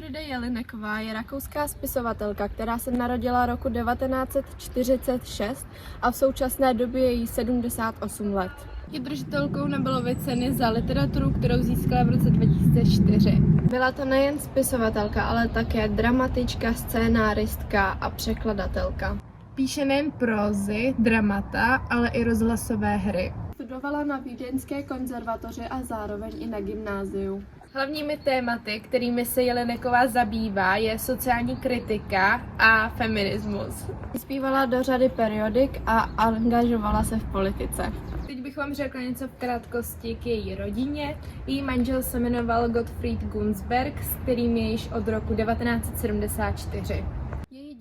Elfriede Jelinek-Ková je rakouská spisovatelka, která se narodila roku 1946 a v současné době je jí 78 let. Je držitelkou Nobelovy ceny za literaturu, kterou získala v roce 2004. Byla to nejen spisovatelka, ale také dramatička, scénáristka a překladatelka. Píše nejen prózy, dramata, ale i rozhlasové hry. Studovala na Vídeňské konzervatoři a zároveň i na gymnáziu. Hlavními tématy, kterými se Jelinek-Ková zabývá, je sociální kritika a feminismus. Zpívala do řady periodik a angažovala se v politice. Teď bych vám řekla něco v krátkosti k její rodině. Její manžel se jmenoval Gottfried Gunsberg, s kterým je již od roku 1974. Její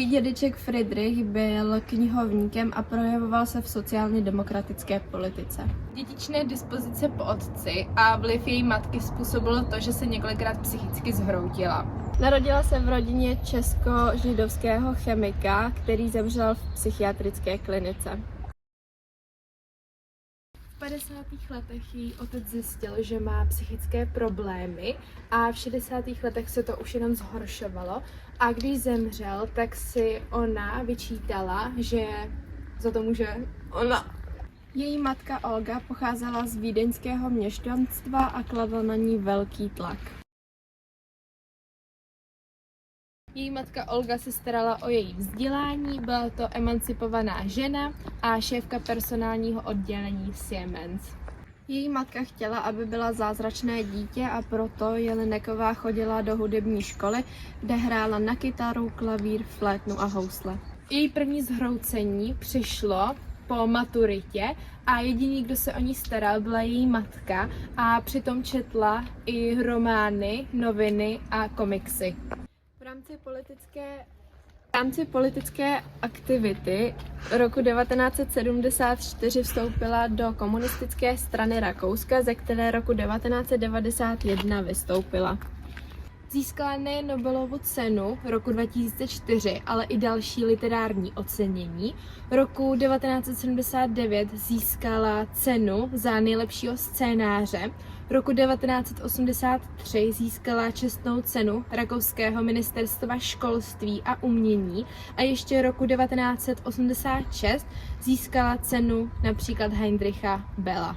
dědeček Friedrich byl knihovníkem a projevoval se v sociálně demokratické politice. Dědičné dispozice po otci a vliv její matky způsobilo to, že se několikrát psychicky zhroutila. Narodila se v rodině česko-židovského chemika, který zemřel v psychiatrické klinice. V 50. letech její otec zjistil, že má psychické problémy a v 60. letech se to už jenom zhoršovalo. A když zemřel, tak si ona vyčítala, že za to může ona. Její matka Olga pocházela z vídeňského měšťanstva a kladla na ní velký tlak. Její matka Olga se starala o její vzdělání, byla to emancipovaná žena a šéfka personálního oddělení Siemens. Její matka chtěla, aby byla zázračné dítě a proto Jelinek-Ková chodila do hudební školy, kde hrála na kytaru, klavír, flétnu a housle. Její první zhroucení přišlo po maturitě a jediný, kdo se o ní staral, byla její matka a přitom četla i romány, noviny a komiksy. V rámci politické aktivity roku 1974 vstoupila do komunistické strany Rakouska, ze které roku 1991 vystoupila. Získala nejen Nobelovu cenu roku 2004, ale i další literární ocenění. Roku 1979 získala cenu za nejlepšího scénáře. Roku 1983 získala čestnou cenu Rakouského ministerstva školství a umění a ještě roku 1986 získala cenu například Heinricha Bella.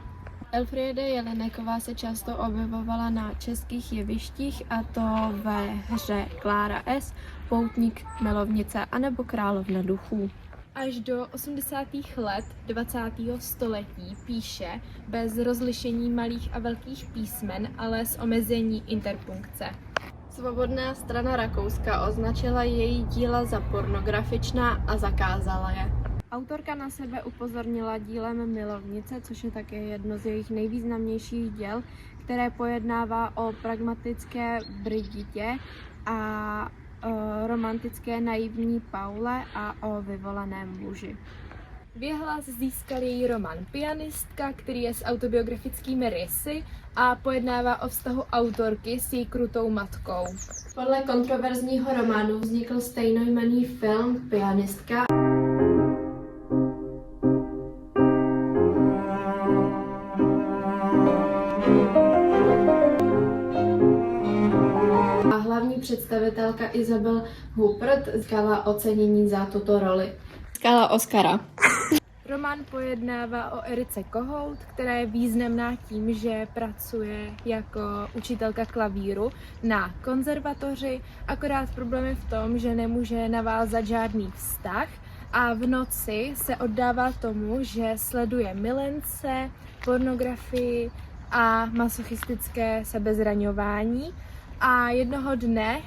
Elfriede Jelinek-Ková se často objevovala na českých jevištích, a to ve hře Klára S., Poutník, Milovnice anebo Královna duchů. Až do 80. let 20. století píše bez rozlišení malých a velkých písmen, ale s omezení interpunkce. Svobodná strana Rakouska označila její díla za pornografičná a zakázala je. Autorka na sebe upozornila dílem Milovnice, což je také jedno z jejich nejvýznamnějších děl, které pojednává o pragmatické Brigitě a o romantické naivní Paule a o vyvolaném muži. Věhlas získal její román Pianistka, který je s autobiografickými rysy a pojednává o vztahu autorky s její krutou matkou. Podle kontroverzního románu vznikl stejnojmenný film Pianistka. A hlavní představitelka Isabelle Huppert získala ocenění za tuto roli. Získala Oscara. Román pojednává o Erice Kohout, která je významná tím, že pracuje jako učitelka klavíru na konzervatoři, akorát problém je v tom, že nemůže navázat žádný vztah a v noci se oddává tomu, že sleduje milence, pornografii a masochistické sebezraňování. A jednoho dne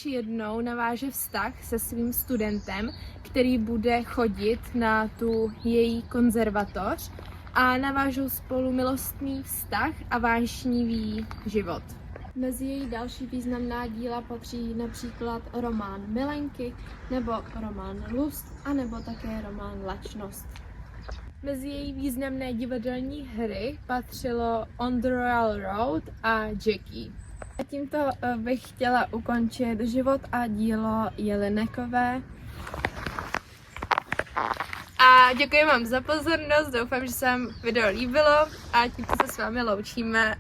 jednou naváže vztah se svým studentem, který bude chodit na tu její konzervatoř a navážou spolu milostný vztah a vášnivý život. Mezi její další významná díla patří například román Milenky, nebo román Lust, anebo také román Lačnost. Mezi její významné divadelní hry patřilo On the Royal Road a Jackie. A tímto bych chtěla ukončit život a dílo Jelinek-Kové. A A děkuji vám za pozornost, doufám, že se vám video líbilo a tímto se s vámi loučíme.